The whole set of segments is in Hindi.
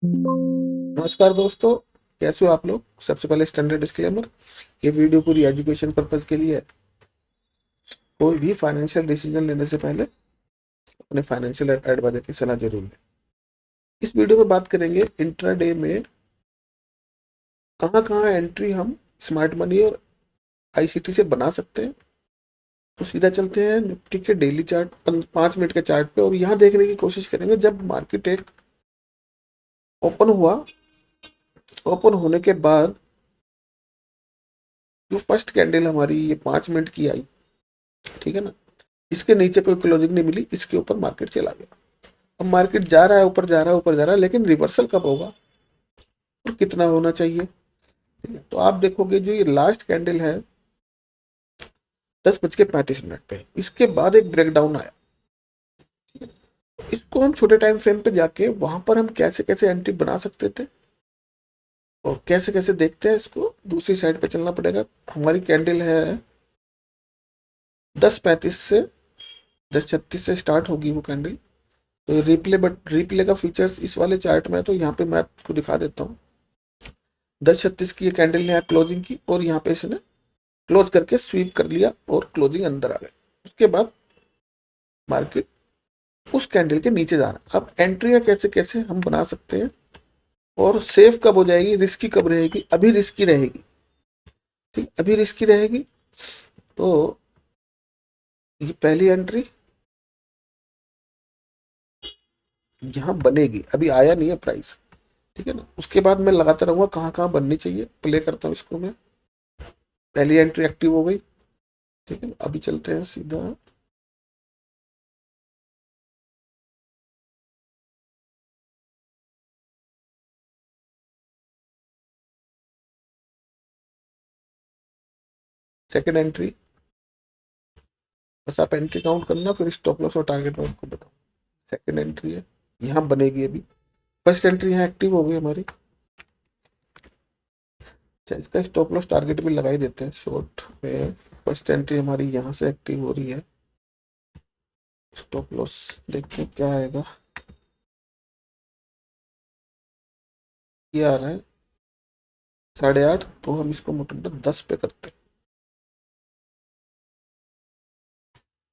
नमस्कार दोस्तों, कैसे हो आप लोग। सबसे पहले स्टैंडर्ड डिस्क्लेमर, ये वीडियो पूरी एजुकेशन पर्पज के लिए है। कोई भी फाइनेंशियल डिसीजन लेने से पहले अपने फाइनेंशियल एडवाइजर की सलाह जरूर लें। इस वीडियो में बात करेंगे इंट्राडे में कहाँ कहाँ एंट्री हम स्मार्ट मनी और आईसीटी से बना सकते हैं। तो सीधा चलते हैं निफ्टी के डेली चार्ट 5 मिनट के चार्ट पे, और यहाँ देखने की कोशिश करेंगे जब मार्केट एक ओपन हुआ। ओपन होने के बाद जो फर्स्ट कैंडल हमारी ये 5 मिनट की आई, ठीक है ना, इसके नीचे कोई क्लोजिंग नहीं मिली, इसके ऊपर मार्केट चला गया। अब मार्केट जा रहा है, ऊपर जा रहा है, ऊपर जा रहा है, लेकिन रिवर्सल कब होगा और कितना होना चाहिए। ठीक है, तो आप देखोगे जो ये लास्ट कैंडल है 10:35 पे, इसके बाद एक ब्रेकडाउन आया। ठीक है, इसको हम छोटे टाइम फ्रेम पे जाके वहां पर हम कैसे कैसे एंट्री बना सकते थे और कैसे कैसे देखते हैं इसको। दूसरी साइड पे चलना पड़ेगा। हमारी कैंडल है 10:35 से 10:36 से स्टार्ट होगी वो कैंडल। तो रिप्ले, बट रिप्ले का फीचर्स इस वाले चार्ट में है, तो यहाँ पे मैं आपको दिखा देता हूँ। 10:36 की ये कैंडल ने क्लोजिंग की और यहाँ पे इसने क्लोज करके स्वीप कर लिया और क्लोजिंग अंदर आ गए। उसके बाद मार्केट उस कैंडल के नीचे जाना। अब एंट्रियां कैसे कैसे हम बना सकते हैं और सेफ कब हो जाएगी, रिस्की कब रहेगी। अभी रिस्की रहेगी, ठीक, अभी रिस्की रहेगी। तो ये पहली एंट्री यहाँ बनेगी, अभी आया नहीं है प्राइस, ठीक है ना। उसके बाद मैं लगाता रहूंगा कहाँ कहाँ बननी चाहिए, प्ले करता हूँ इसको मैं। पहली एंट्री एक्टिव हो गई, ठीक है, अभी चलते हैं सीधा सेकंड एंट्री। बस आप एंट्री काउंट करना, फिर स्टॉप लॉस और टारगेट मैं आपको बताऊँ। सेकंड एंट्री है, यहाँ बनेगी अभी। फर्स्ट एंट्री यहाँ एक्टिव हो गई हमारी। अच्छा, इसका स्टॉप लॉस टारगेट भी लगा ही देते हैं शॉर्ट में। फर्स्ट एंट्री हमारी यहाँ से एक्टिव हो रही है। स्टॉप लॉस देखते हैं क्या आएगा। ये आ रहा है 8:30, तो हम इसको मोटा 10 पे करते हैं।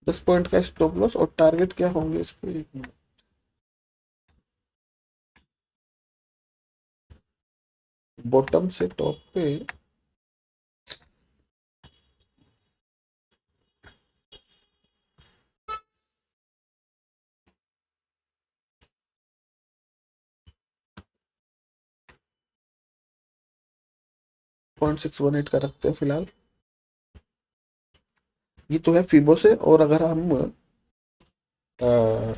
10 पॉइंट का स्टॉप लॉस और टारगेट क्या होंगे इसके, एक मिनट। बॉटम से टॉप पे 0.618 का रखते हैं फिलहाल। ये तो है फीबो से। और अगर हम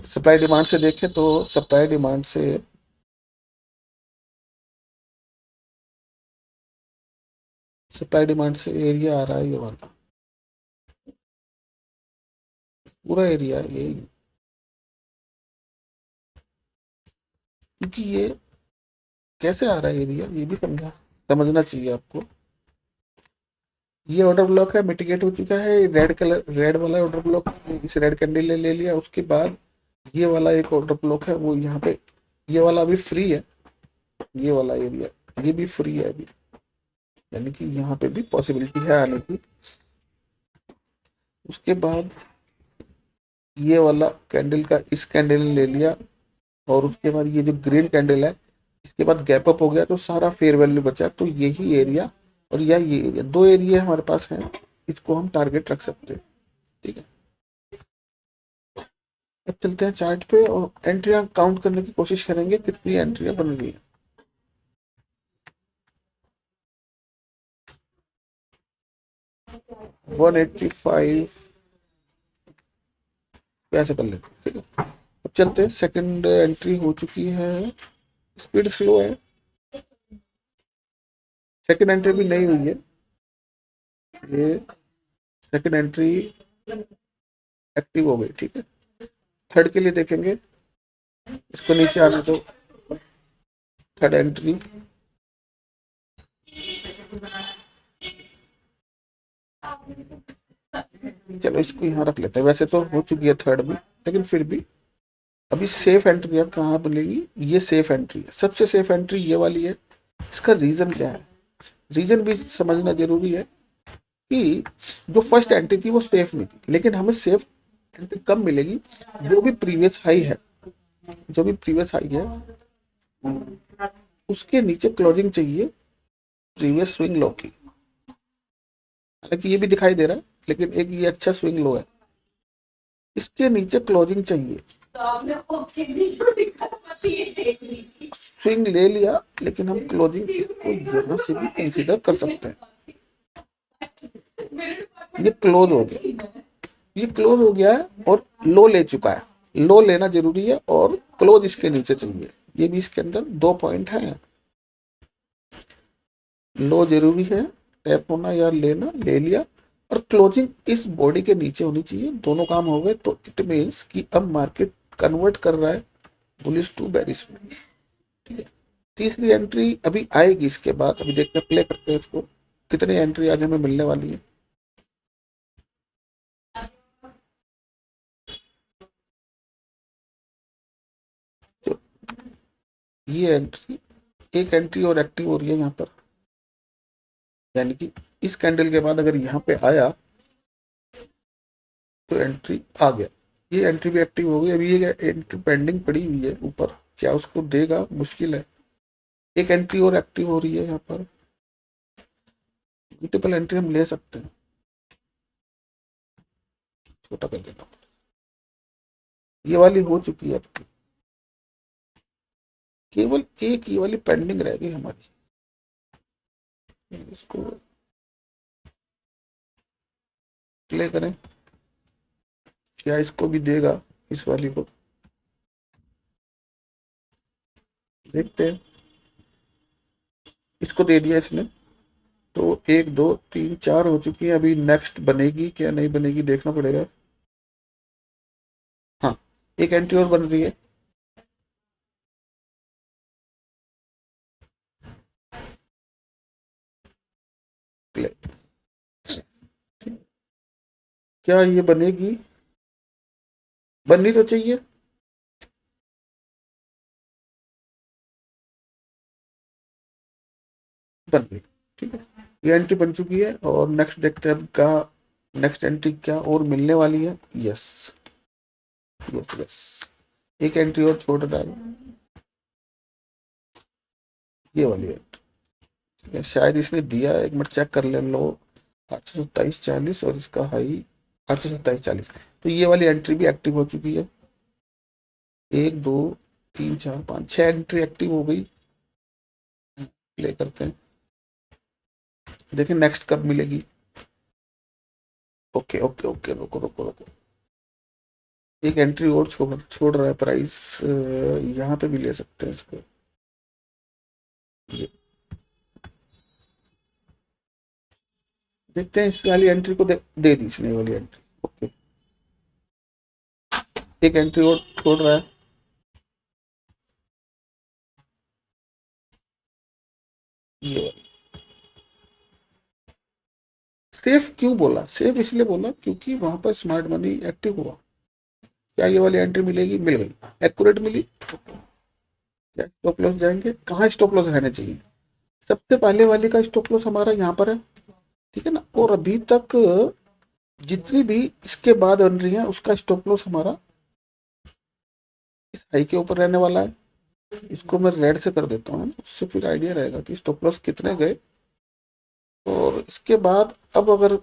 सप्लाई डिमांड से देखें तो सप्लाई डिमांड से एरिया आ रहा है ये वाला, पूरा एरिया ये। क्योंकि ये कैसे आ रहा है एरिया, ये भी समझना चाहिए आपको। ये ऑर्डर ब्लॉक है, मिटिगेट हो चुका है। रेड कलर, रेड वाला ऑर्डर ब्लॉक इस रेड कैंडल ने ले लिया। उसके बाद ये वाला एक ऑर्डर ब्लॉक है, वो यहाँ पे, ये वाला अभी फ्री है। ये वाला एरिया ये भी फ्री है अभी, यानी कि यहाँ पे भी पॉसिबिलिटी है आने की। उसके बाद ये वाला कैंडल का इस कैंडल ने ले लिया। और उसके बाद ये जो ग्रीन कैंडल है, इसके बाद गैप अप हो गया, तो सारा फेयर वैल्यू बचा। तो यही एरिया और या ये एरिया, दो एरिया हमारे पास हैं, इसको हम टारगेट रख सकते हैं। ठीक है, अब चलते हैं चार्ट पे और एंट्रियां काउंट करने की कोशिश करेंगे कितनी एंट्रियां बन रही है। 185 पे ऐसे कर लेते हैं, ठीक है। अब चलते हैं, सेकंड एंट्री हो चुकी है। स्पीड स्लो है, सेकंड एंट्री भी नहीं हुई है ये। सेकंड एंट्री एक्टिव हो गई, ठीक है। थर्ड के लिए देखेंगे, इसको नीचे आने दो। थर्ड एंट्री, चलो इसको यहाँ रख लेते हैं। वैसे तो हो चुकी है थर्ड भी, लेकिन फिर भी अभी सेफ एंट्री अब कहाँ मिलेगी, ये सेफ एंट्री है, सबसे सेफ एंट्री ये वाली है। इसका रीजन क्या है, रीजन भी समझना जरूरी है कि जो फर्स्ट एंट्री थी वो सेफ नहीं थी, लेकिन हमें सेफ एंट्री कब मिलेगी, जो भी प्रीवियस हाई है, जो भी प्रीवियस हाई है उसके नीचे क्लोजिंग चाहिए प्रीवियस स्विंग लो की। हालांकि ये भी दिखाई दे रहा है, लेकिन एक ये अच्छा स्विंग लो है, इसके नीचे क्लोजिंग चाहिए। स्विंग ले लिया, लेकिन हम क्लोजिंग इसको यहाँ से भी कंसीडर कर सकते हैं। ये क्लोज हो गया, ये क्लोज हो गया है और लो ले चुका है, लो लेना जरूरी है और क्लोज इसके नीचे चाहिए। ये भी इसके अंदर दो पॉइंट है, लो जरूरी है, टैप होना या लेना, ले लिया, और क्लोजिंग इस बॉडी के नीचे होनी चाहिए। दोनों काम हो गए, तो इट मीन्स कि अब मार्केट कन्वर्ट कर रहा है बुलिश टू बेरिश में। ठीक है, तीसरी एंट्री अभी आएगी इसके बाद, अभी देखते हैं, प्ले करते हैं इसको, कितनी एंट्री आज हमें मिलने वाली है। तो ये एंट्री, एक एंट्री और एक्टिव हो रही है यहाँ पर, यानी कि इस कैंडल के बाद अगर यहाँ पे आया तो एंट्री आ गया, ये एंट्री भी एक्टिव हो गई। अभी ये एंट्री पेंडिंग पड़ी हुई है ऊपर, क्या उसको देगा, मुश्किल है। एक एंट्री और एक्टिव हो रही है यहाँ पर, मल्टीपल एंट्री हम ले सकते हैं, छोटा कर देना। ये वाली हो चुकी है आपकी, केवल एक ये वाली पेंडिंग रह गई हमारी, इसको प्ले करें, क्या इसको भी देगा, इस वाली को देखते हैं। इसको दे दिया इसने, तो एक दो तीन चार हो चुकी है, अभी नेक्स्ट बनेगी क्या नहीं बनेगी देखना पड़ेगा। हाँ, एक एंट्री और बन रही है, प्ले। क्या ये बनेगी, बननी तो चाहिए, बन गई। ठीक है, ये एंट्री बन चुकी है, और नेक्स्ट देखते हैं अब का, नेक्स्ट एंट्री क्या और मिलने वाली है। यस, यस, यस, एक एंट्री और छोड़ रहा है, ये वाली एंट्री। ठीक है, शायद इसने दिया है, एक मिनट चेक कर ले लो, 827.40 और इसका हाई 827.40, तो ये वाली एंट्री भी एक्टिव हो चुकी है। एक दो तीन चार पाँच छह एंट्री एक्टिव हो गई। प्ले करते हैं, देखें नेक्स्ट कब मिलेगी। ओके, ओके, ओके, रुको, रुको, रुको, एक एंट्री और छोड़ छोड़ रहा है प्राइस, यहाँ पे भी ले सकते हैं इसको। ये देखते हैं, इस वाली एंट्री को दे दी इसने, वाली एंट्री। ओके, एक एंट्री और छोड़ रहा है, ये वाली। सेफ क्यों बोला, सेफ इसलिए बोला क्योंकि वहां पर स्मार्ट मनी एक्टिव हुआ। क्या ये वाली एंट्री मिलेगी, मिल गई, एक्यूरेट मिली। क्या स्टॉप लॉस जाएंगे, कहाँ स्टॉप लॉस रहने चाहिए, सबसे पहले वाली का स्टॉप लॉस हमारा यहाँ पर है। ठीक है ना, और अभी तक जितनी भी इसके बाद बन रही है उसका स्टॉप लॉस हमारा इस हाई के ऊपर रहने वाला है। इसको मैं रेड से कर देता हूँ, उससे फिर आइडिया रहेगा कि स्टॉप लॉस कितने गए। और इसके बाद अब अगर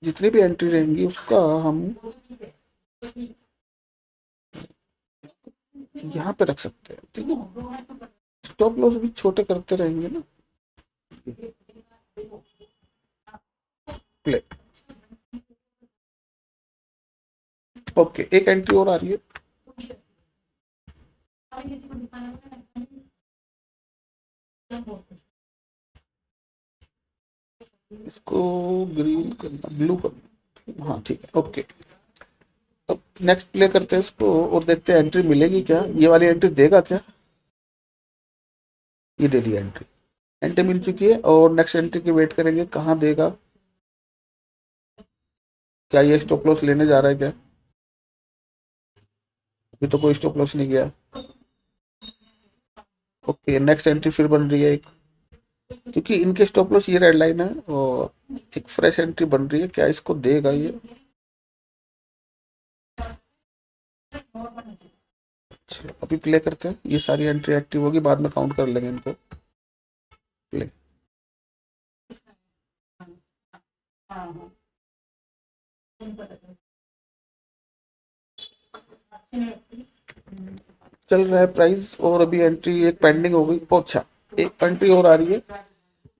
जितनी भी एंट्री रहेंगी उसका हम यहाँ पे रख सकते हैं। ठीक है, स्टॉप लॉस भी छोटे करते रहेंगे ना। प्ले। ओके, एक एंट्री और आ रही है, इसको ग्रीन करना, ब्लू करना, हाँ ठीक है, ओके। अब नेक्स्ट प्ले करते हैं इसको और देखते हैं एंट्री मिलेगी क्या, ये वाली एंट्री देगा क्या। ये दे दी एंट्री, एंट्री मिल चुकी है, और नेक्स्ट एंट्री की वेट करेंगे, कहाँ देगा, क्या ये स्टॉप लॉस लेने जा रहा है क्या। अभी तो कोई स्टॉप लॉस नहीं गया। ओके, नेक्स्ट एंट्री फिर बन रही है एक, क्योंकि इनके स्टॉप लॉस ये रेड लाइन है, और एक फ्रेश एंट्री बन रही है, क्या इसको देगा ये? अच्छा, अभी प्ले करते हैं, ये सारी एंट्री एक्टिव होगी, बाद में काउंट कर लेंगे इनको। प्ले। चल रहा है प्राइस, और अभी एंट्री एक पेंडिंग हो गई। अच्छा, एक एंट्री और आ रही है,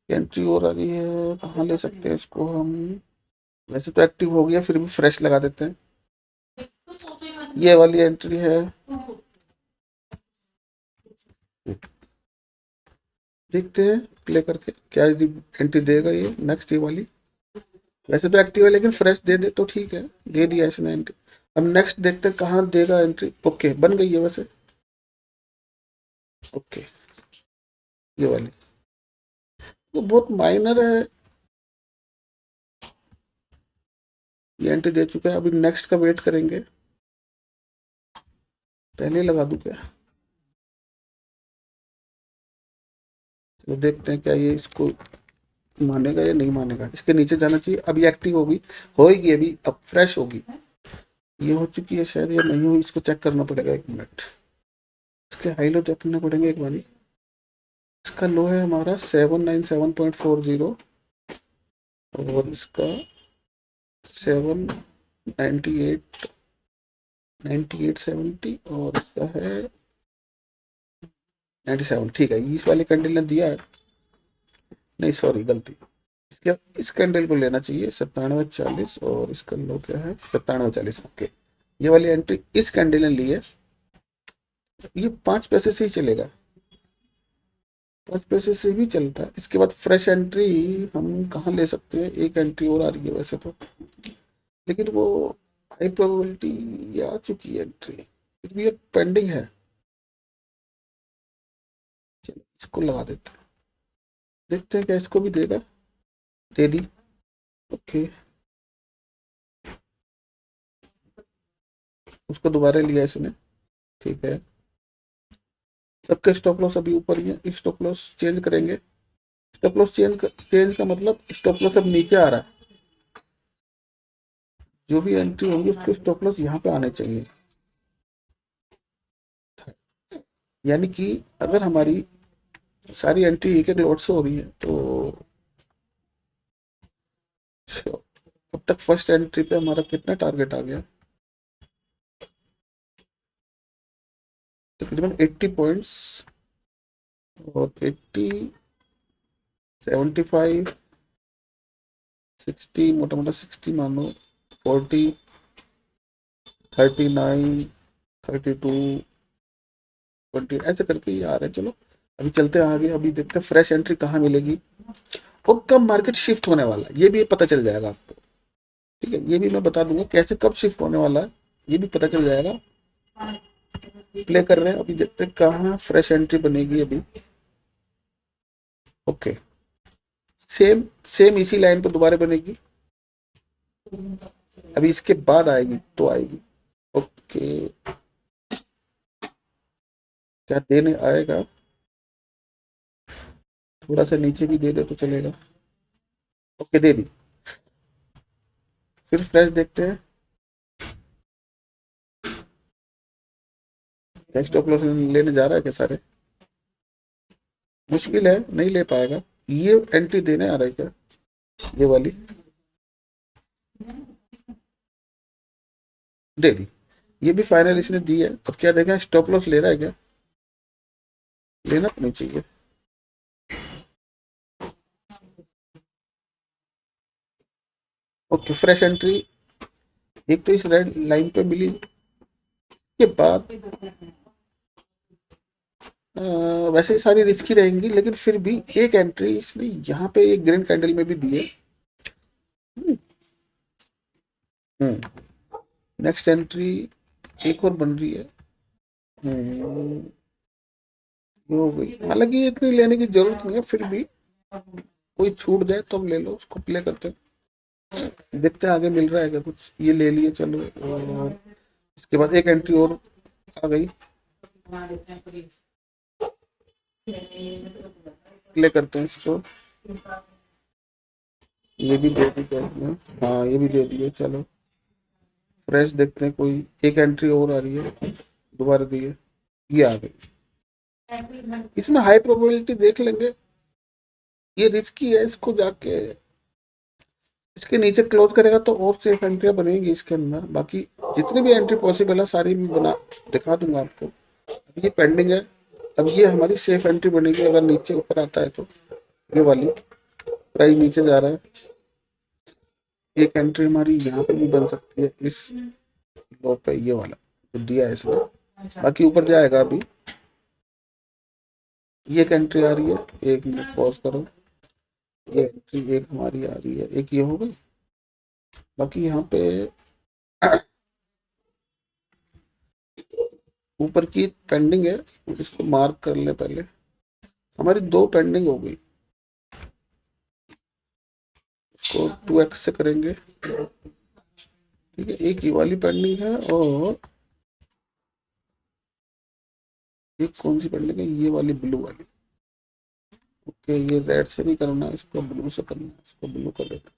एंट्री और आ रही है, कहाँ ले सकते हैं इसको हम? वैसे तो एक्टिव हो गया, फिर भी फ्रेश लगा देते हैं। ये वाली एंट्री है, देखते हैं प्ले करके क्या एंट्री देगा ये नेक्स्ट, ये वाली। वैसे तो एक्टिव है, लेकिन फ्रेश दे दे तो ठीक है। दे दिया इसने एंट्री। अब नेक्स्ट देखते हैं कहाँ देगा एंट्री। ओके, बन गई है वैसे। ओके, ये वाली वो बहुत माइनर है, ये एंट्री दे चुका है। अभी नेक्स्ट का वेट करेंगे, पहले ही लगा दूं क्या? तो देखते हैं क्या ये इसको मानेगा या नहीं मानेगा। इसके नीचे जाना चाहिए, अभी एक्टिव होगी, होगी अभी, अब फ्रेश होगी। ये हो चुकी है शायद, या नहीं हुई, इसको चेक करना पड़ेगा, एक मिनट। इसके हाई लो चेक करने पड़ेंगे एक बार। इसका लो है हमारा 797.40, और इसका 798.70, और इसका है 97। ठीक है, इस वाले कैंडल ने दिया है। नहीं, सॉरी, गलती। इसके इस कैंडल को लेना चाहिए 97.40, और इसका लो क्या है 97.40। ओके, ये वाली एंट्री इस कैंडल ने ली है। ये 5 पैसे से ही चलेगा, 5 पैसे से भी चलता है। इसके बाद फ्रेश एंट्री हम कहाँ ले सकते हैं? एक एंट्री और आ रही है वैसे तो, लेकिन वो हाई प्रोबेबिलिटी आ चुकी है एंट्री, फिर भी ये पेंडिंग है। चलो, इसको लगा देते हैं, देखते हैं क्या इसको भी देगा। दे दी। ओके, उसको दोबारा लिया इसने। ठीक है, सबके स्टॉप लॉस अभी ऊपर ही है, स्टॉप लॉस चेंज करेंगे। स्टॉप लॉस चेंज का मतलब स्टॉप लॉस अब नीचे आ रहा है। जो भी एंट्री होंगी उसके स्टॉप लॉस यहाँ पे आने चाहिए। यानी कि अगर हमारी सारी एंट्री एक एक लॉट से हो रही है तो अब तक फर्स्ट एंट्री पे हमारा कितना टारगेट आ गया? तकरीबन 80 पॉइंट्स, और 80, 75, 60, मोटा मोटा 60 मानो, 40, 39, 32, 20, ऐसे करके ये आ रहे हैं। चलो, अभी चलते हैं आगे, अभी देखते हैं फ्रेश एंट्री कहाँ मिलेगी, और कब मार्केट शिफ्ट होने वाला है ये भी पता चल जाएगा आपको। ठीक है, ये भी मैं बता दूंगा कैसे, कब शिफ्ट होने वाला है ये भी पता चल जाएगा। प्ले कर रहे हैं, अभी देखते हैं कहाँ फ्रेश एंट्री बनेगी अभी। ओके, सेम सेम इसी लाइन पे दोबारा बनेगी, अभी इसके बाद आएगी तो आएगी। ओके, क्या देने आएगा? थोड़ा सा नीचे भी दे दे तो चलेगा। ओके, दे दी। फिर फ्रेश देखते हैं, क्या स्टॉप लॉस लेने जा रहा है क्या सारे? मुश्किल है, नहीं ले पाएगा। ये एंट्री देने आ रहा है क्या, ये वाली? दे दी। ये भी फाइनल इसने दी है। अब क्या देखा, स्टॉप लॉस ले रहा है क्या? लेना तो नहीं चाहिए। ओके, फ्रेश एंट्री एक तो इस रेड लाइन पे मिली के बाद, वैसे ही सारी रिस्की रहेंगी, लेकिन फिर भी एक एंट्री इसने यहाँ पे एक ग्रीन कैंडल में भी दी है। नेक्स्ट एंट्री एक और बन रही है। हम्म, ये हो गई। हालांकि ये इतनी लेने की जरूरत नहीं है, फिर भी कोई छूट दे तो हम ले लो, उसको प्ले करते हैं, देखते हैं आगे मिल रहा है क्या कुछ। ये ले लिए, चलो। और इसके बाद एक एंट्री और आ गई, प्ले करते हैं इसको। ये भी दे दी है, हाँ ये भी दे दिए। चलो फ्रेश देखते हैं, कोई एक एंट्री और आ रही है, दोबारा दी है, ये आ गई। इसमें हाई प्रोबेबिलिटी देख लेंगे, ये रिस्की है, इसको जाके इसके नीचे क्लोज करेगा तो और सेफ एंट्री बनेगी इसके अंदर। बाकी जितनी भी एंट्री पॉसिबल है सारी मैं बना दिखा दूंगा आपको। अब ये पेंडिंग है, अब ये हमारी सेफ एंट्री बनेगी अगर नीचे ऊपर आता है तो। ये वाली प्राइस नीचे जा रहा है, एक एंट्री हमारी यहाँ पे भी बन सकती है इस लो पे, ये वाला जो दिया है इसने, बाकी ऊपर जाएगा अभी। ये एक एंट्री आ रही है, एक मिनट पॉज करो, ये एंट्री एक हमारी आ रही है, एक ये हो गई। बाकी यहाँ पे ऊपर की पेंडिंग है, इसको मार्क कर ले पहले। हमारी दो पेंडिंग हो गई, इसको 2x से करेंगे, ठीक है। एक ये वाली पेंडिंग है और एक कौन सी पेंडिंग है, ये वाली ब्लू वाली। ओके, ये रेड से नहीं करना है, इसको ब्लू से करना है, इसको ब्लू कर देते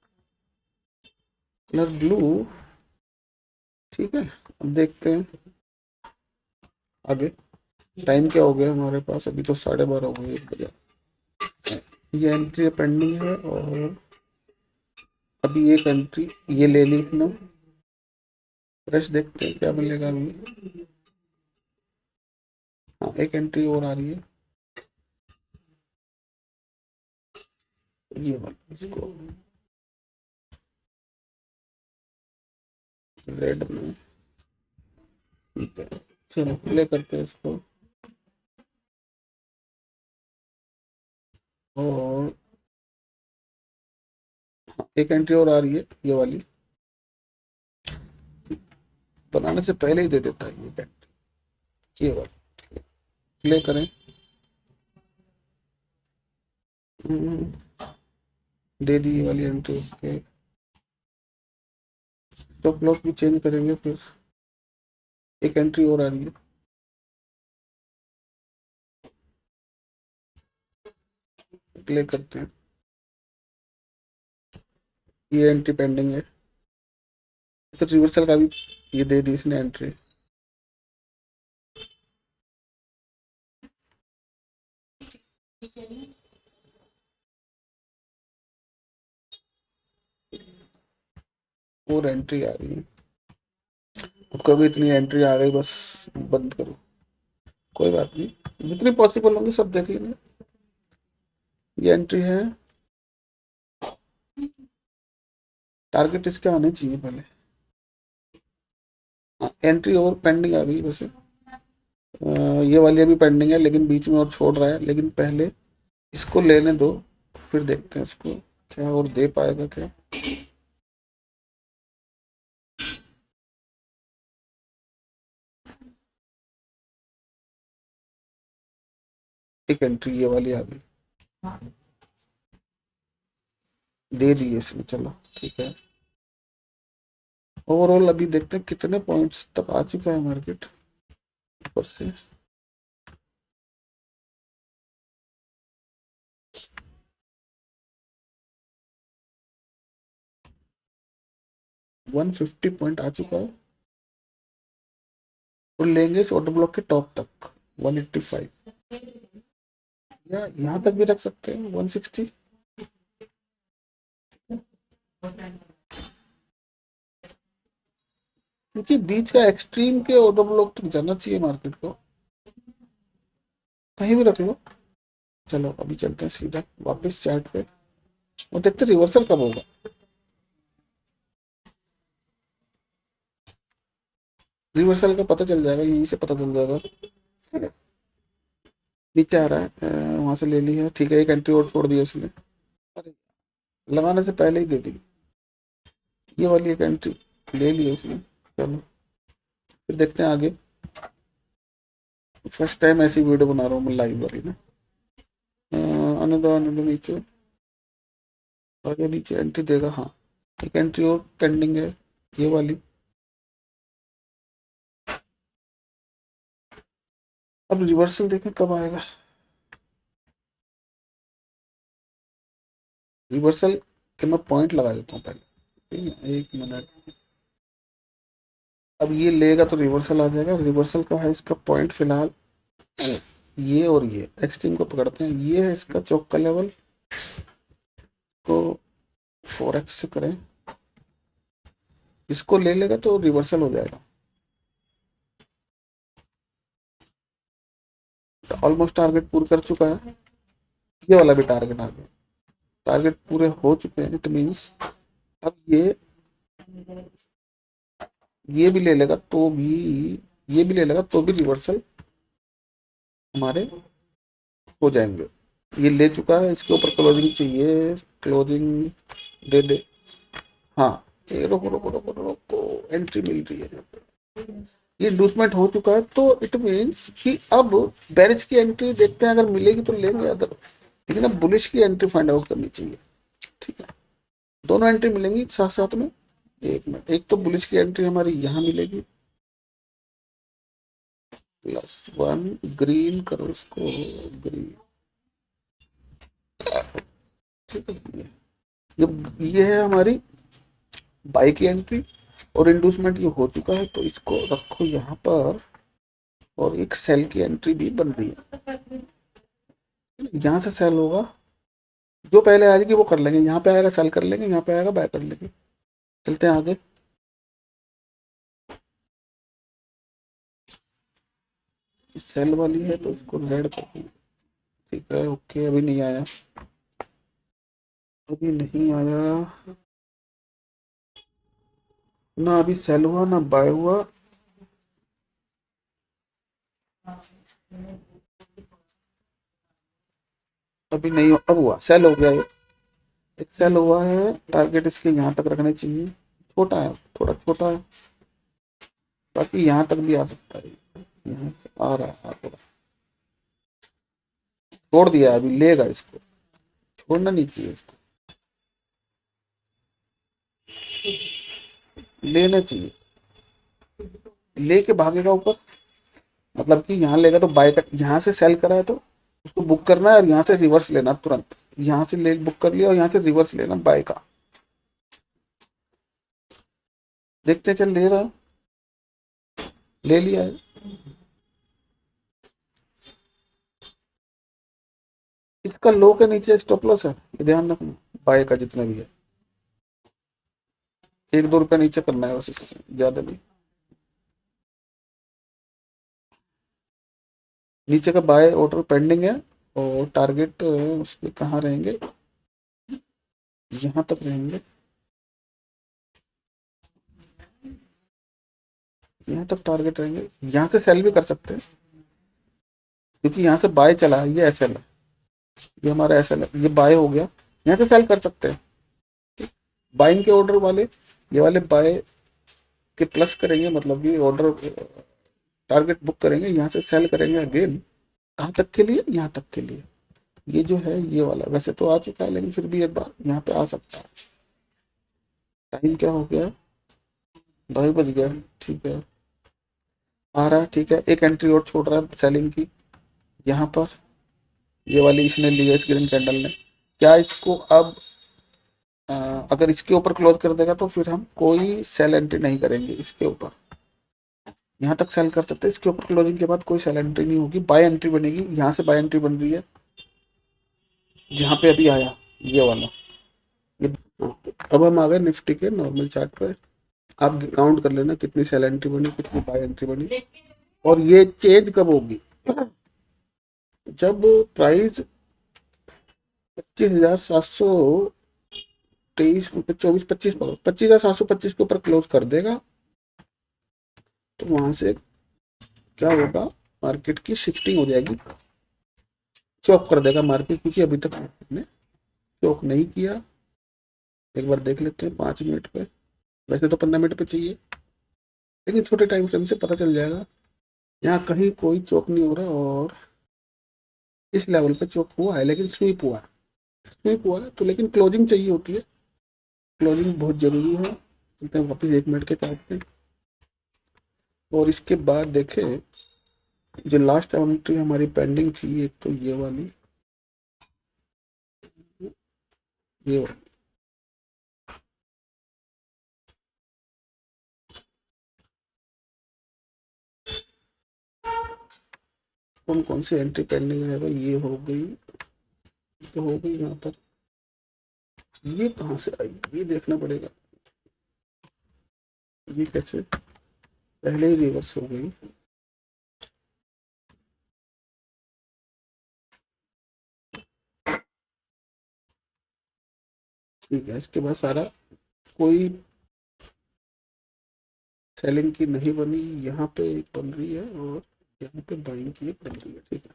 कलर ब्लू, ठीक है। अब देखते हैं आगे, टाइम क्या हो गया हमारे पास, अभी तो 12:30 हो गए, 1 बजे। ये एंट्री पेंडिंग है और अभी एक एंट्री ये ले ली ना, फ्रेश देखते हैं क्या मिलेगा अभी। हाँ एक एंट्री और आ रही है, ये वाली, इसको रेड में, ठीक है। चलो प्ले करते हैं इसको, और एक एंट्री और आ रही है, ये वाली बनाने से पहले ही दे देता है ये एंट्री, ये वाली। प्ले करें, हम्म, दे दी ये वाली एंट्री उसके। स्टॉप लॉस भी चेंज करेंगे फिर, एक एंट्री और आ रही है, प्ले करते हैं। ये एंट्री पेंडिंग है, फिर रिवर्सल का भी ये दे दी इसने एंट्री। और एंट्री आ रही है, अब कभी इतनी एंट्री आ गई बस बंद करो, कोई बात नहीं, जितनी पॉसिबल होंगी सब देख लेंगे। ये एंट्री है, टारगेट इसके आने चाहिए पहले। एंट्री और पेंडिंग आ गई वैसे, ये वाली अभी पेंडिंग है लेकिन बीच में और छोड़ रहा है, लेकिन पहले इसको लेने दो, फिर देखते हैं इसको क्या और दे पाएगा क्या। एक एंट्री ये वाली आ गई, दे दी इसने, चलो ठीक है। ओवरऑल अभी देखते हैं कितने पॉइंट्स तक आ चुका है मार्केट ऊपर से। 150 पॉइंट आ चुका है, और लेंगे इस ऑर्डर ब्लॉक के टॉप तक 185, या यहाँ तक भी रख सकते हैं 160। क्योंकि बीच का एक्सट्रीम के ऑर्डर ब्लॉक तक जाना चाहिए मार्केट को, कहीं भी रख लो। चलो अभी चलते हैं सीधा वापस चार्ट पे और देखते हैं रिवर्सल कब होगा। रिवर्सल का पता चल जाएगा, यहीं से पता चल जाएगा। नीचे आ रहा है, वहां से ले ली है, ठीक है। एक एंट्री और छोड़ दिया इसने, अरे लगाने से पहले ही दे दी, ये वाली एक एंट्री ले ली है इसने। चलो फिर देखते हैं आगे, फर्स्ट टाइम ऐसी वीडियो बना रहा हूँ मैं लाइव वाली ना। आने दो नीचे, आगे नीचे एंट्री देगा, हाँ एक एंट्री और पेंडिंग है, ये वाली। अब रिवर्सल देखें कब आएगा। रिवर्सल के मैं पॉइंट लगा देता हूँ पहले, ठीक है, 1 मिनट। अब ये लेगा तो रिवर्सल आ जाएगा। रिवर्सल का है इसका पॉइंट फिलहाल ये, और ये एक्सट्रीम को पकड़ते हैं, ये है इसका चौक का लेवल को 4x से करें, इसको ले लेगा तो रिवर्सल हो जाएगा। ऑलमोस्ट टारगेट पूरा कर चुका है, ये वाला भी टारगेट आ गया, टारगेट पूरे हो चुके हैं। इट मीन्स अब ये भी ले लेगा तो भी, ये भी ले लेगा तो भी रिवर्सल हमारे हो जाएंगे। ये ले चुका है, इसके ऊपर क्लोजिंग चाहिए, क्लोजिंग दे दे। हाँ, ये रोको रोको रोको रोको, एंट्री मिल रही है यहाँ पे। ये इंडूसमेंट हो चुका है, तो इट मीन्स कि अब बेरिश की एंट्री देखते हैं, अगर मिलेगी तो लेंगे, अदर लेकिन अब बुलिश की एंट्री फाइंड आउट करनी चाहिए। ठीक है, दोनों एंट्री मिलेंगी साथ साथ में। एक मिनट, एक तो बुलिश की एंट्री हमारी यहाँ मिलेगी, +1, ग्रीन करो इसको, ग्रीन। ठीक है, ये है हमारी बाई की एंट्री, और इंडूसमेंट ये हो चुका है, तो इसको रखो यहाँ पर। और एक सेल की एंट्री भी बन रही है, यहाँ से सेल होगा, जो पहले आ जाएगी वो कर लेंगे, यहाँ पे आएगा सेल कर लेंगे, यहाँ पे आएगा बाय कर लेंगे। चलते हैं आगे। सेल वाली है तो इसको रेड कर देंगे। ठीक है, ओके, अभी नहीं आया, अभी नहीं आया ना, अभी सेल हुआ ना बाय हुआ। अभी नहीं हुआ, अब हुआ, सेल हो गया ये, एक सेल हुआ है। टारगेट इसके यहाँ तक रखने चाहिए, छोटा है, थोड़ा छोटा है, बाकी यहाँ तक भी आ सकता है, यहाँ से आ रहा है, आ रहा है। छोड़ दिया, अभी लेगा इसको, छोड़ना नहीं चाहिए इसको, लेना चाहिए, लेके भागेगा ऊपर। मतलब कि यहाँ लेगा तो बाय कर, यहाँ से सेल करा है तो उसको बुक करना है, और यहाँ से रिवर्स लेना तुरंत, यहाँ से ले बुक कर लिया और यहाँ से रिवर्स लेना बाय का। देखते हैं क्या ले रहा है, ले लिया है। इसका लो के नीचे स्टॉप लॉस है, ये ध्यान रखना, बाय का जितना भी है 1-2 रुपया नीचे करना है बस, इससे ज्यादा नहीं। नीचे का बाय ऑर्डर पेंडिंग है, और टारगेट उसके कहाँ रहेंगे, यहाँ तक रहेंगे, यहाँ तक टारगेट रहेंगे। यहाँ से सेल भी कर सकते हैं, क्योंकि यहाँ से बाय चला है, ये एसएल है, ये हमारा एसएल है, ये बाय हो गया, यहाँ से सेल कर सकते हैं। बाइंग के ऑर्डर वाले, ये वाले बाय के प्लस करेंगे, मतलब ये ऑर्डर टारगेट बुक करेंगे, यहाँ से सेल करेंगे अगेन, कहाँ तक के लिए, यहाँ तक के लिए। ये जो है ये वाला वैसे तो आ चुका है, लेकिन फिर भी एक बार यहाँ पे आ सकता है। टाइम क्या हो गया, 2:30 बज गया, ठीक है, आ रहा है, ठीक है, एक एंट्री और छोड़ रहा है सेलिंग की, यहाँ पर ये वाली इसने ली है, इस ग्रीन कैंडल ने। क्या इसको अब अगर इसके ऊपर क्लोज कर देगा तो फिर हम कोई सेल एंट्री नहीं करेंगे इसके ऊपर, यहाँ तक सेल कर सकते हैं, इसके ऊपर क्लोजिंग के बाद कोई सेल एंट्री नहीं होगी, बाय एंट्री बनेगी, यहाँ से बाय एंट्री बन रही है, जहाँ पे अभी आया ये वाला, ये। अब हम आ गए निफ्टी के नॉर्मल चार्ट पे, आप काउंट कर लेना कितनी सेल एंट्री बनी, कितनी बाय एंट्री बनी, और ये चेंज कब होगी, जब प्राइस 25,723, 24, 25, 25,725 के ऊपर क्लोज कर देगा, तो वहां से क्या होगा, मार्केट की शिफ्टिंग हो जाएगी, चौक कर देगा मार्केट, क्योंकि अभी तक ने चौक नहीं किया। एक बार देख लेते हैं 5 मिनट पे, वैसे तो 15 मिनट पे चाहिए, लेकिन छोटे टाइम फ्रेम से पता चल जाएगा, यहाँ कहीं कोई चौक नहीं हो रहा, और इस लेवल पे चौक हुआ है, लेकिन स्वीप हुआ है, स्वीप हुआ है तो, लेकिन क्लोजिंग चाहिए होती है, क्लोजिंग बहुत जरूरी है। वापस 1 मिनट के चार्ट पे, और इसके बाद देखें जो लास्ट एंट्री हमारी पेंडिंग थी, एक तो ये वाली, ये वाली, कौन कौन सी एंट्री पेंडिंग है भाई, ये हो गई, तो हो गई यहाँ पर, ये कहाँ से आई ये देखना पड़ेगा, ये कैसे पहले ही रिवर्स हो गई। ठीक है, इसके बाद सारा कोई सेलिंग की नहीं बनी, यहाँ पे एक बन रही है और यहाँ पे बाइंग की एक बन रही है। ठीक है,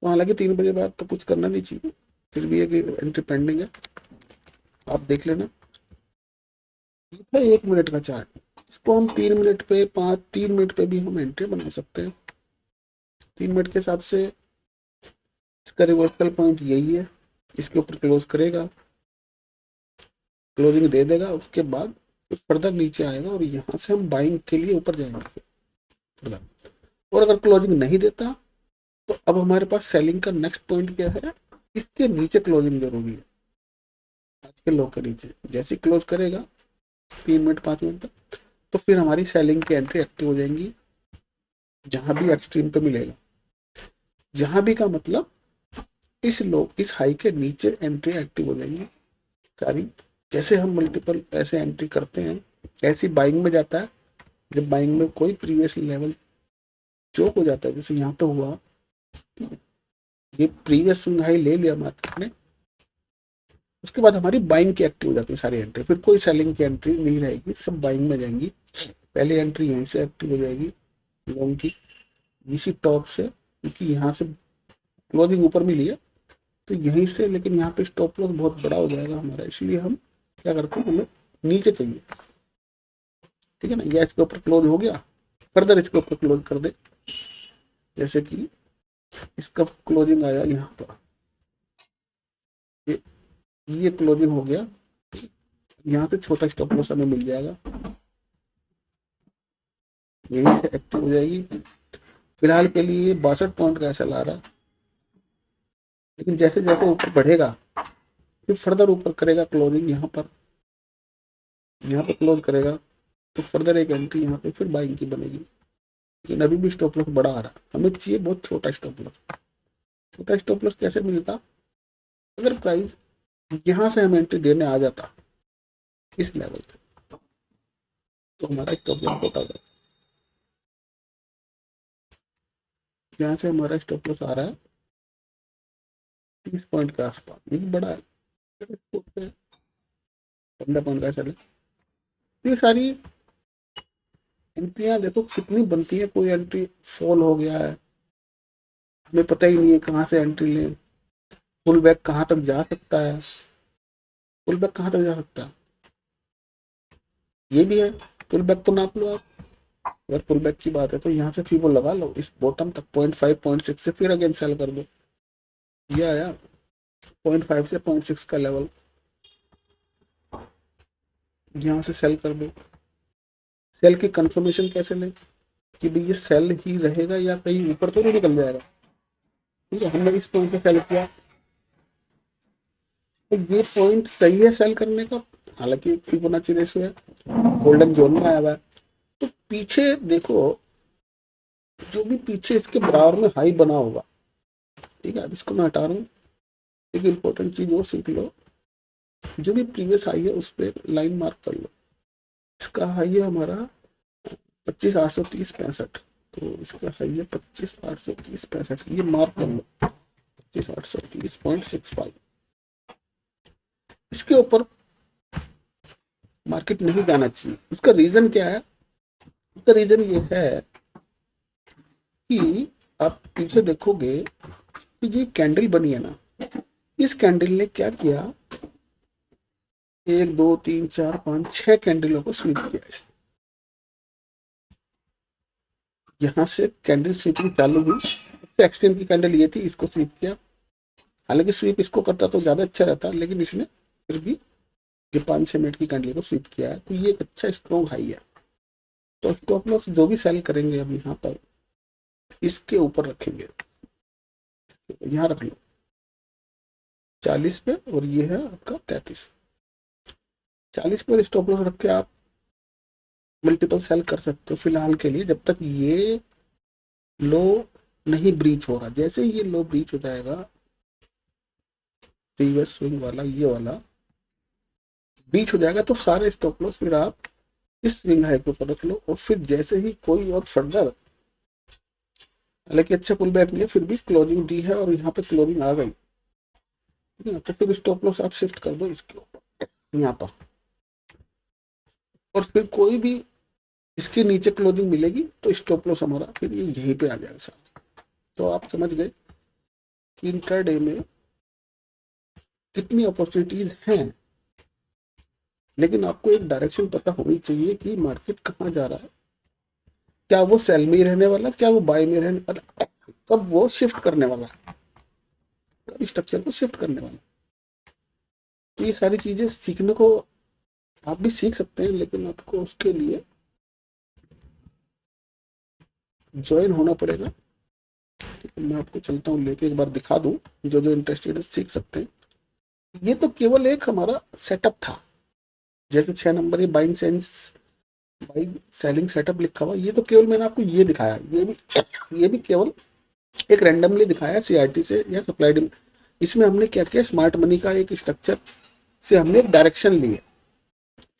तो हालांकि 3 बजे बाद तो कुछ करना नहीं चाहिए, फिर भी एक एंट्री पेंडिंग है, आप देख लेना। ये था 1 मिनट का चार्ट, इसको हम 3 मिनट पे 3 मिनट पे भी हम एंट्री बना सकते हैं। 3 मिनट के हिसाब से इसका रिवर्सल पॉइंट यही है, इसके ऊपर क्लोज करेगा, क्लोजिंग दे देगा, उसके बाद फर्दर नीचे आएगा और यहाँ से हम बाइंग के लिए ऊपर जाएंगे फर्दर। और अगर क्लोजिंग नहीं देता तो अब हमारे पास सेलिंग का नेक्स्ट पॉइंट क्या है, इसके नीचे क्लोजिंग जरूरी है, आज के लो के नीचे जैसे क्लोज करेगा 3 मिनट 5 मिनट तक, तो फिर हमारी सेलिंग की एंट्री एक्टिव हो जाएंगी, जहां भी एक्सट्रीम पे मिलेगा, जहां भी का मतलब इस लो इस हाई के नीचे एंट्री एक्टिव हो जाएंगी सारी। जैसे हम मल्टीपल ऐसे एंट्री करते हैं, ऐसी बाइंग में जाता है, जब बाइंग में कोई प्रीवियस लेवल चोक हो जाता है, जैसे यहाँ पे हुआ, ये प्रीवियस स्विंग हाई ले लिया मार्केट ने, उसके बाद हमारी बाइंग की एक्टिव हो जाती है सारी एंट्री, फिर कोई सेलिंग की एंट्री नहीं रहेगी, सब बाइंग में जाएंगी। पहली एंट्री यहीं से एक्टिव हो जाएगी लॉन्ग की, इसी टॉप से, क्योंकि यहाँ से क्लोजिंग ऊपर मिली है तो यहीं से, लेकिन यहाँ पे स्टॉप लॉस बहुत बड़ा हो जाएगा हमारा, इसलिए हम क्या करते हैं, हमें नीचे चाहिए। ठीक है ना, या इसके ऊपर क्लोज हो गया, फर्दर इसके ऊपर क्लोज कर दे, जैसे कि इसका क्लोजिंग आया यहाँ पर, ये ये क्लोजिंग हो गया, यहाँ से छोटा स्टॉप लॉस हमें मिल जाएगा, यही से एक्टिव हो जाएगी। फिलहाल के लिए 62 पॉइंट का ऐसा ला रहा है, लेकिन जैसे जैसे ऊपर बढ़ेगा फिर फर्दर ऊपर करेगा क्लोजिंग, यहाँ पे क्लोज करेगा तो फर्दर एक एंट्री यहाँ पे फिर बाइंग की बनेगी, लेकिन अभी भी स्टॉप लॉस बड़ा आ रहा है, हमें चाहिए बहुत छोटा स्टॉप लॉस। छोटा स्टॉप लॉस कैसे मिलता, अगर प्राइस यहाँ से हम एंट्री देने आ जाता इस लेवल पे, तो हमारा स्टॉप लॉस छोटा हो जाता। यहाँ से हमारा स्टॉप लॉस आ रहा है 30 पॉइंट के आसपास, ये भी बड़ा है, 15 पॉइंट का चले। ये सारी एंट्रियां देखो कितनी बनती है, कोई एंट्री फॉल हो गया है, हमें पता ही नहीं है कहाँ से एंट्री लें, पुल बैक कहाँ तक जा सकता है, पुल बैक कहाँ तक जा सकता है, ये भी है, पुल बैक तो नाप लो आप। अगर पुल बैक की बात है तो यहाँ से फीबो लगा लो इस बॉटम तक 0.5 0.6 से, फिर अगेन सेल कर दो, ये आया 0.5 से 0.6 का लेवल, यहाँ से सेल कर दो। सेल की कंफर्मेशन कैसे लें कि भाई ये सेल ही रहेगा या कहीं ऊपर तो नहीं निकल जाएगा। ठीक है, हमने इस पॉइंट पे सेल किया तो ये पॉइंट सही है सेल करने का, हालांकि फिबोनाची रेशियो है, गोल्डन जोन में आया हुआ है, तो पीछे देखो जो भी पीछे इसके बराबर में हाई बना होगा, ठीक है, अब इसको मैं हटा रहा हूँ। एक इंपॉर्टेंट चीज और सीख लो, जो भी प्रीवियस हाई है उस पर लाइन मार्क कर लो, इसका हाई है हमारा 25,830.65, तो इसका हाई है 25,830.65, ये मार्क कर लो 25,830.65, इसके ऊपर मार्केट नहीं जाना चाहिए। उसका रीजन क्या है, उसका रीजन ये है कि आप पीछे देखोगे कि जो कैंडल बनी है ना, इस कैंडल ने क्या किया, 1 2 3 4 5 6 कैंडलों को स्वीप किया इसने, यहाँ से कैंडल स्वीपिंग चालू हुई, तो एक्सटेंड की कैंडल ये थी, इसको स्वीप किया, हालांकि स्वीप इसको करता तो ज्यादा अच्छा रहता, लेकिन इसने फिर भी ये 5 6 मिनट की कैंडल को स्वीप किया है, तो ये एक अच्छा स्ट्रॉन्ग हाई है। तो स्टॉप लॉस जो भी सेल करेंगे अब यहाँ पर इसके ऊपर रखेंगे, यहाँ रख लो 40 पे, और ये है आपका 33। 40 पर स्टॉप लॉस रख के आप मल्टीपल सेल कर सकते हो फिलहाल के लिए, जब तक ये लो नहीं ब्रीच हो रहा। जैसे ही ये लो ब्रीच हो जाएगा, प्रीवियस स्विंग वाला, ये वाला ब्रीच हो जाएगा, तो सारे स्टॉप लॉस फिर आप इस स्विंग हाई के ऊपर रख लो। और फिर जैसे ही कोई और फर्दर, हालांकि अच्छा पुल बैक नहीं है, फिर भी क्लोजिंग दी है और यहाँ पे क्लोजिंग आ गई, ठीक है ना, तो फिर स्टॉप लॉस आप शिफ्ट कर दो इसके ऊपर, यहाँ पर। और फिर कोई भी इसके नीचे क्लोजिंग मिलेगी तो स्टॉप लॉस हमारा फिर ये यहीं पे आ जाएगा सर। तो आप समझ गए कि इंट्राडे में कितनी अपॉर्चुनिटीज हैं, लेकिन आपको एक डायरेक्शन पता होनी चाहिए कि मार्केट कहाँ जा रहा है। क्या वो सेल में ही रहने वाला, क्या वो बाय में रहने वाला, कब वो शिफ्ट करने वाला, कब स्ट्रक्चर को शिफ्ट करने वाला। तो ये सारी चीजें सीखने को आप भी सीख सकते हैं, लेकिन आपको उसके लिए ज्वाइन होना पड़ेगा। ठीक है, मैं आपको चलता हूँ लेके, एक बार दिखा दूं, जो जो इंटरेस्टेड है सीख सकते हैं। ये तो केवल एक हमारा सेटअप था, जैसे 6 नंबर ये बाइंग सेलिंग सेटअप लिखा हुआ, ये तो केवल मैंने आपको ये दिखाया, ये भी केवल एक रैंडमली दिखाया सीआरटी से या सप्लाइड। इसमें हमने क्या किया, स्मार्ट मनी का एक स्ट्रक्चर से हमने डायरेक्शन लिए,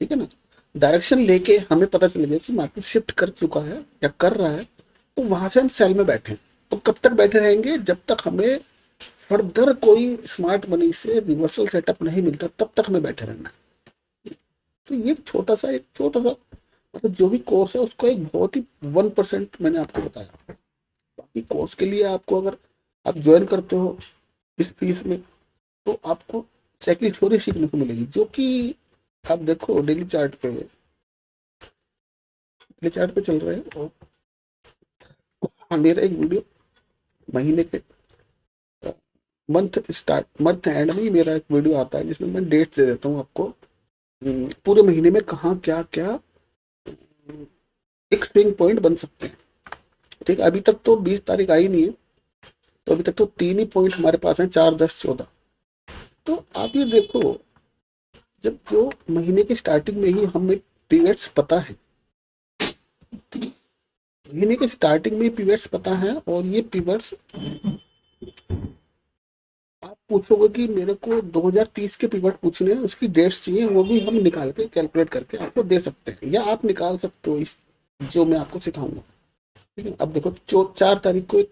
ठीक है ना। डायरेक्शन लेके हमें पता चल गया कि मार्केट शिफ्ट कर चुका है या कर रहा है, तो वहां से हम सेल में बैठे। तो कब तक बैठे रहेंगे, जब तक हमें फर्दर कोई स्मार्ट मनी से रिवर्सल सेटअप नहीं मिलता, तब तक हमें बैठे रहना है। तो ये एक छोटा सा मतलब जो भी कोर्स है उसका एक बहुत ही 1% मैंने आपको बताया। बाकी कोर्स के लिए आपको अगर आप ज्वाइन करते हो इस फीस में, तो आपको साइकिल थ्योरी सीखने को मिलेगी, जो कि आप देखो डेली चार्ट पे चल रहे हैं। और मेरा एक वीडियो महीने के मंथ एंड में ही मेरा एक वीडियो आता है, जिसमें मैं डेट दे देता हूँ आपको, पूरे महीने में कहाँ क्या क्या एक स्विंग पॉइंट बन सकते हैं। ठीक है, अभी तक तो 20 तारीख आई नहीं है, तो अभी तक तो 3 ही पॉइंट हमारे पास हैं, 4, 10, 14। तो आप ये देखो, जब जो महीने के स्टार्टिंग में ही हमें पीरियड्स पता है, महीने के स्टार्टिंग में पीरियड्स पता है, और ये पीरियड्स आप पूछोगे कि मेरे को 2030 के पीरियड पूछने हैं, उसकी डेट्स चाहिए, वो भी हम निकाल के कैलकुलेट करके आपको दे सकते हैं, या आप निकाल सकते हो इस जो मैं आपको सिखाऊंगा। ठीक है, अब देखो 4 तारीख को एक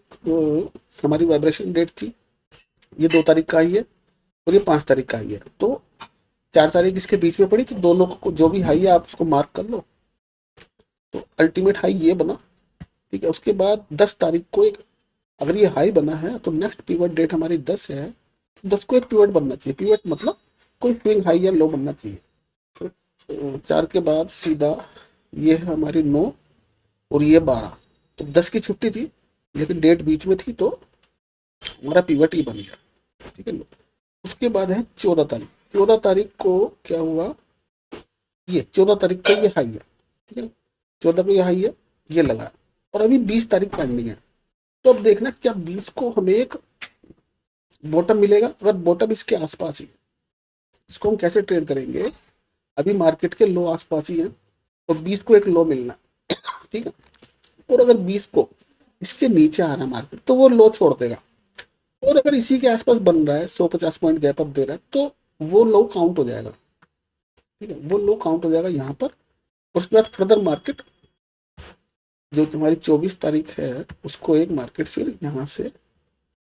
हमारी वाइब्रेशन डेट थी, ये 2 तारीख का ही है, और ये 5 तारीख का ही है। तो 4 तारीख इसके बीच में पड़ी, तो दोनों को जो भी हाई है आप उसको मार्क कर लो। तो अल्टीमेट हाई ये बना, ठीक है। उसके बाद 10 तारीख को एक, अगर ये हाई बना है तो नेक्स्ट पिवट डेट हमारी 10 है, तो 10 को एक पिवट बनना चाहिए। पिवट मतलब कोई स्विंग हाई या लो बनना चाहिए। तो 4 के बाद सीधा ये है हमारी 9, और ये 12। तो 10 की छुट्टी थी, लेकिन डेट बीच में थी, तो हमारा पिवट ही बन गया, ठीक है। उसके बाद है 14 तारीख। 14 तारीख को क्या हुआ, ये 14 तारीख का ये हाई है, ठीक है। 14 को ये हाई है, ये लगा, और अभी 20 तारीख पेंडिंग है। तो अब देखना क्या 20 को हमें एक बॉटम मिलेगा। अगर बॉटम इसके आसपास ही, इसको हम कैसे ट्रेड करेंगे, अभी मार्केट के लो आसपास ही है, और 20 को एक लो मिलना, ठीक है। और अगर 20 को इसके नीचे आ रहा है मार्केट, तो वो लो छोड़ देगा। और अगर इसी के आसपास बन रहा है, 150 पॉइंट गैप अप दे रहा है, तो वो लो काउंट हो जाएगा, ठीक है। वो लो काउंट हो जाएगा यहाँ पर। उसके बाद फर्दर मार्केट जो तुम्हारी 24 तारीख है, उसको एक मार्केट फिर यहाँ से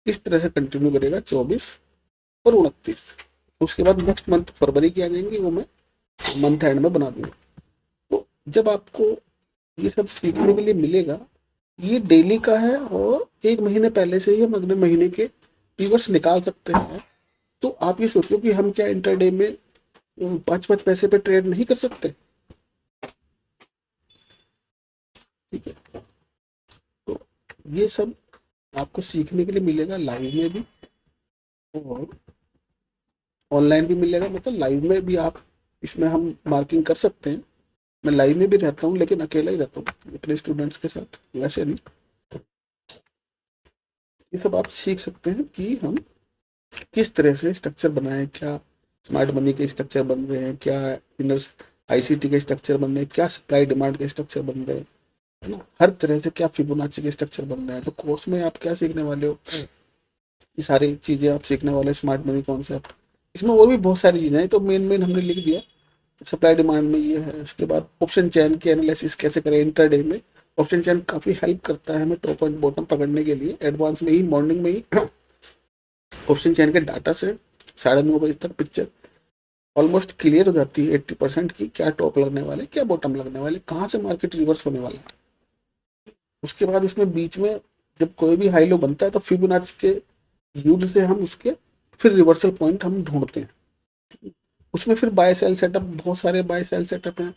इस तरह से कंटिन्यू करेगा, 24 और 29। उसके बाद नेक्स्ट मंथ फरवरी की आ जाएंगी, वो मैं मंथ एंड में बना दूंगा। तो जब आपको ये सब सीखने के लिए मिलेगा, ये डेली का है, और 1 महीने पहले से ही हम अगले महीने के पीवर्स निकाल सकते हैं। तो आप ये सोचो कि हम क्या इंटरडे में 5-5 पैसे पे ट्रेड नहीं कर सकते, ठीक है। तो ये सब आपको सीखने के लिए मिलेगा, लाइव में भी और ऑनलाइन भी मिलेगा। मतलब लाइव में भी आप, इसमें हम मार्किंग कर सकते हैं। मैं लाइव में भी रहता हूँ, लेकिन अकेला ही रहता हूँ अपने स्टूडेंट्स के साथ, वैसे नहीं। ये सब आप सीख सकते हैं कि हम किस तरह से स्ट्रक्चर बनाए, क्या स्मार्ट मनी के स्ट्रक्चर बन रहे हैं, क्या इनर आईसीटी के स्ट्रक्चर बन रहे हैं, क्या सप्लाई डिमांड के स्ट्रक्चर बन रहे हैं, है ना, हर तरह से क्या फिबोनाची के स्ट्रक्चर बन रहे हैं। तो कोर्स में आप क्या सीखने वाले हो, ये सारी चीजें आप सीखने वाले, स्मार्ट मनी कॉन्सेप्ट। इसमें और भी बहुत सारी चीजें हैं, तो मेन मेन हमने लिख दिया। सप्लाई डिमांड में ये है, उसके बाद ऑप्शन चेन के एनालिसिस कैसे करें इंटरडे में। ऑप्शन चेन काफी हेल्प करता है हमें टॉप एंड बॉटम पकड़ने के लिए। एडवांस में ही मॉर्निंग में ही ऑप्शन चेन के डाटा से 9:30 बजे तक पिक्चर ऑलमोस्ट क्लियर हो जाती है 80% की, क्या टॉप लगने वाले, क्या बॉटम लगने वाले, कहाँ से मार्केट रिवर्स होने वाला है। उसके बाद उसमें बीच में जब कोई भी हाई लो बनता है तो फिबोनाची के यूज से हम उसके फिर रिवर्सल पॉइंट हम ढूंढते हैं। उसमें फिर बाय सेल सेटअप, बहुत सारे बाय सेल सेटअप हैं।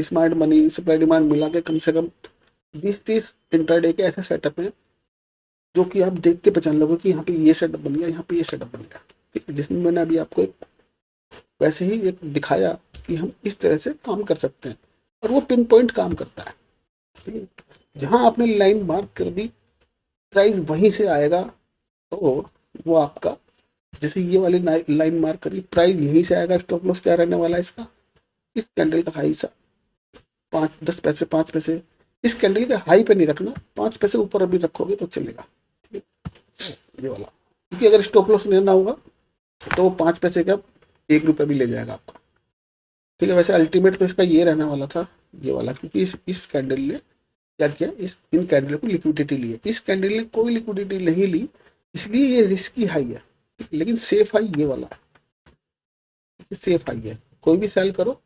स्मार्ट मनी सप्लाई डिमांड मिला के कम से कम 20-30 इंटरडे के ऐसे सेटअप हैं जो कि आप देख के पहचान लोगे कि यहाँ पे ये सेटअप बन गया, यहाँ पे ये सेटअप बन गया। ठीक है, जिसमें मैंने अभी आपको एक वैसे ही एक दिखाया कि हम इस तरह से काम कर सकते हैं, और वो पिन पॉइंट काम करता है। ठीक है, जहां आपने लाइन मार्क कर दी प्राइस वहीं से आएगा। और वो आपका, जैसे ये वाली लाइन मार्क करी प्राइस यहीं से आएगा। स्टॉप लॉस क्या रहने वाला है इसका, इस कैंडल का हाई सा 5-10 पैसे 5 पैसे, इस कैंडल के हाई पे नहीं रखना, 5 पैसे ऊपर अभी रखोगे तो चलेगा। ये वाला, क्योंकि अगर स्टॉप लॉस लेना होगा तो वो 5 पैसे का 1 रुपया भी ले जाएगा आपका। ठीक है, वैसे अल्टीमेट तो इसका ये रहने वाला था, ये वाला, क्योंकि इस कैंडल ने क्या किया, इस इन कैंडल को लिक्विडिटी ली है, इस कैंडल ने कोई लिक्विडिटी नहीं ली, इसलिए ये रिस्की हाई है। लेकिन सेफ हाई ये वाला है, सेफ हाई है। कोई भी सेल करो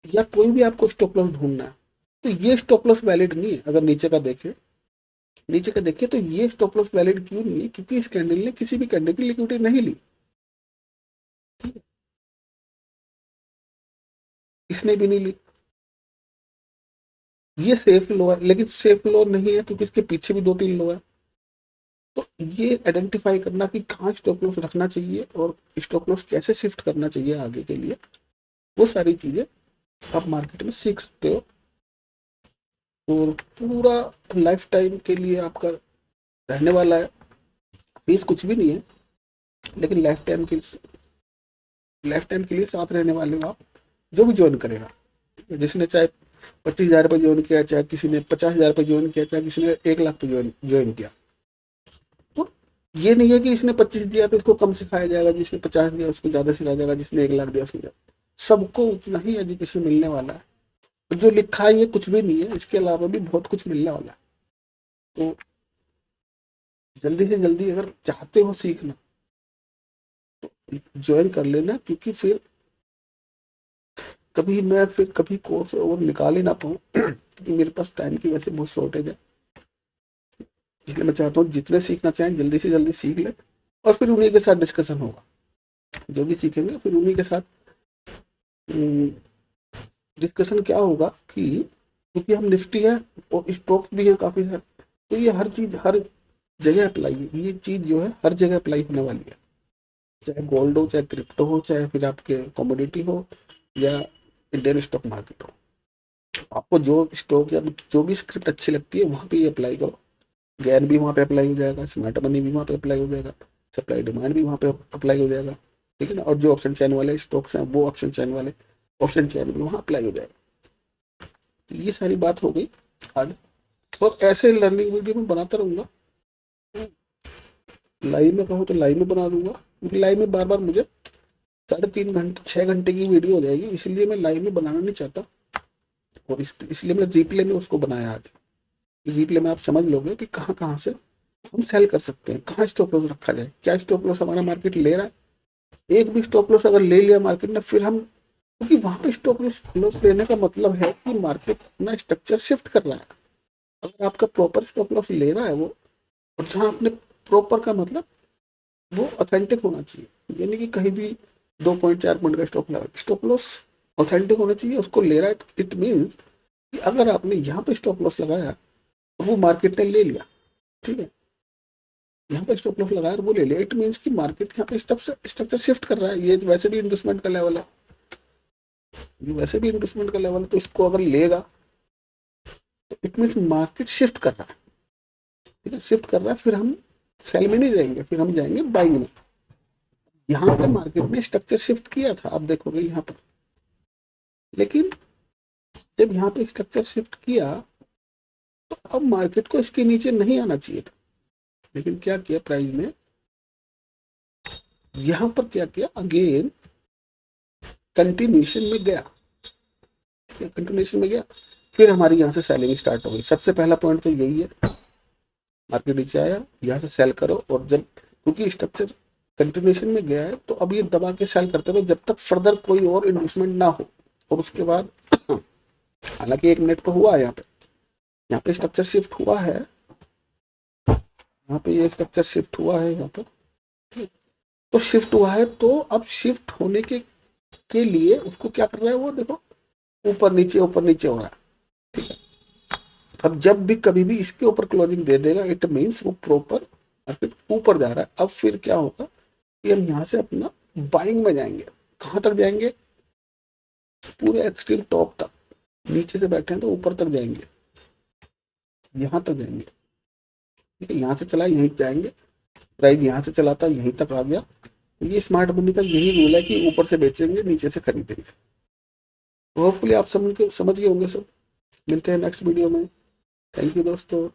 या कोई भी आपको स्टॉप लॉस ढूंढना है तो ये स्टॉप लॉस वैलिड नहीं है। अगर नीचे का देखिए तो ये स्टॉप लॉस वैलिड क्यों नहीं है, क्योंकि इस कैंडल ने किसी भी कैंडल की लिक्विडिटी नहीं ली, इसने भी नहीं ली। ये सेफ लो है, लेकिन सेफ लो नहीं है क्योंकि इसके पीछे भी 2-3 लो है। तो ये आइडेंटिफाई करना कि कहाँ स्टॉप लॉस रखना चाहिए और स्टॉप लॉस कैसे शिफ्ट करना चाहिए आगे के लिए, वो सारी चीजें आप मार्केट में सीख सकते हो। और पूरा लाइफ टाइम के लिए आपका रहने वाला है। फीस कुछ भी नहीं है, लेकिन लाइफ टाइम के लिए साथ रहने वाले हो आप, जो भी ज्वाइन करेगा। जिसने चाहे 25,000 पे ज्वाइन किया, चाहे किसी ने 50,000 पे ज्वाइन किया, चाहे किसी ने 1 लाख पे ज्वाइन किया, तो ये नहीं है कि इसने 25 दिया तो इसको कम सिखाया जाएगा, जिसने 50 दिया उसको ज्यादा सिखाया जाएगा, जिसने 1 लाख दिया उसको ज्यादा। सबको उतना ही एजुकेशन मिलने वाला है। जो लिखा है ये कुछ भी नहीं है, इसके अलावा भी बहुत कुछ मिलने वाला है। तो जल्दी से जल्दी अगर चाहते हो सीखना ज्वाइन कर लेना, क्योंकि फिर कभी कोर्स और निकाल ही ना पाऊँ क्योंकि मेरे पास टाइम की वैसे बहुत शॉर्टेज है। इसलिए मैं चाहता हूँ जितने सीखना चाहें जल्दी से जल्दी सीख ले, और फिर उन्हीं के साथ डिस्कशन होगा। जो भी सीखेंगे फिर उन्हीं के साथ डिस्कशन क्या होगा कि, क्योंकि हम निफ्टी है और स्टॉक्स भी है काफी सारे, तो ये हर चीज हर जगह अप्लाई है। ये चीज जो है हर जगह अप्लाई होने वाली है, चाहे गोल्ड हो, चाहे क्रिप्टो हो, चाहे फिर आपके कमोडिटी हो, या इंडियन स्टॉक मार्केट हो। आपको जो स्टॉक या जो भी स्क्रिप्ट अच्छी लगती है वहां पे ये अप्लाई करो। गैन भी वहां पे अप्लाई हो जाएगा, स्मार्ट मनी भी वहां पे अप्लाई हो जाएगा, सप्लाई डिमांड भी वहां पे अप्लाई हो जाएगा। ठीक है ना, और जो ऑप्शन चैन वाले स्टॉक्स हैं वो ऑप्शन चैन भी वहां अप्लाई हो जाएगा। तो ये सारी बात हो गई आज। और ऐसे लर्निंग वीडियो में बनाता रहूंगा। लाइव में कहो तो लाइव में बना दूंगा, क्योंकि लाइव में बार बार मुझे 3.5 घंटे 6 घंटे की वीडियो हो जाएगी, इसलिए मैं लाइव में बनाना नहीं चाहता। और इसलिए मैं रिप्ले में उसको बनाया आज। रिप्ले में आप समझ लोगे कि कहाँ कहाँ से हम सेल कर सकते हैं, कहाँ स्टॉप लॉस रखा जाए, क्या स्टॉप लॉस हमारा मार्केट ले रहा है। एक भी स्टॉप लॉस अगर ले लिया मार्केट ने, फिर हम, क्योंकि वहां पे स्टॉप लॉस लेने का मतलब है कि मार्केट अपना स्ट्रक्चर शिफ्ट कर रहा है। अगर आपका प्रॉपर स्टॉप लॉस ले रहा है वो, और जहां आपने प्रॉपर का मतलब वो ऑथेंटिक होना चाहिए, यानी कि कहीं भी 2 पॉइंट 4 पॉइंट का स्टॉप लॉस ऑथेंटिक होना चाहिए, उसको ले रहा है। इट मीन्स कि अगर आपने यहाँ पे स्टॉप लॉस लगाया तो वो मार्केट ने ले लिया। ठीक है, यहाँ पे स्टॉप लॉस लगाया और वो ले लिया, इट मीन्स कि मार्केट यहाँ पे स्ट्रक्चर शिफ्ट कर रहा है। ये वैसे भी इन्वेस्टमेंट का लेवल है, ये वैसे भी इन्वेस्टमेंट का लेवल है, तो इसको अगर लेगा तो इट मीन्स मार्केट शिफ्ट कर रहा है। ठीक है, शिफ्ट कर रहा है, फिर हम सेल में नहीं जाएंगे, फिर हम जाएंगे बाइंग में। यहाँ पे मार्केट में स्ट्रक्चर शिफ्ट किया था, आप देखोगे यहाँ पर, लेकिन जब यहाँ पे स्ट्रक्चर शिफ्ट किया तो अब मार्केट को इसके नीचे नहीं आना चाहिए था, लेकिन क्या किया प्राइस ने, यहाँ पर क्या किया, अगेन कंटिन्यूशन में गया, कंटिन्यूशन में गया, फिर हमारी यहाँ से सेलिंग स्टार्ट हो गई। सबसे पहला पॉइंट तो यही है, मार्केट नीचे आया, यहाँ से सेल करो, और जब क्योंकि स्ट्रक्चर कंटिन्यूशन में गया है तो अब ये दबा के सेल करते रहो जब तक फर्दर कोई और इन्वेस्टमेंट ना हो। और उसके बाद हालांकि 1 मिनट पे हुआ है, यहाँ पे स्ट्रक्चर शिफ्ट हुआ है, यहाँ पे ये स्ट्रक्चर शिफ्ट हुआ है यहाँ पर, तो शिफ्ट हुआ है, तो अब शिफ्ट होने के लिए उसको क्या कर रहा है, वो देखो ऊपर नीचे हो रहा है, ठीक है। अब जब भी कभी भी इसके ऊपर क्लोजिंग दे देगा, इट मीन्स वो प्रॉपर मार्केट ऊपर जा रहा है। अब फिर क्या होगा कि हम यहाँ से अपना बाइंग में जाएंगे, कहाँ तक जाएंगे, पूरे एक्सट्रीम टॉप तक, नीचे से बैठे हैं तो ऊपर तक जाएंगे, यहाँ तक जाएंगे, ठीक है। यहाँ से चला यहीं जाएंगे, प्राइस यहाँ से चलाता यहीं तक आ गया, तो ये स्मार्ट मनी का यही रूल है कि ऊपर से बेचेंगे, नीचे से खरीदेंगे। तो होपफुली आप समझ गए होंगे सब। मिलते हैं नेक्स्ट वीडियो में। थैंक यू दोस्तों।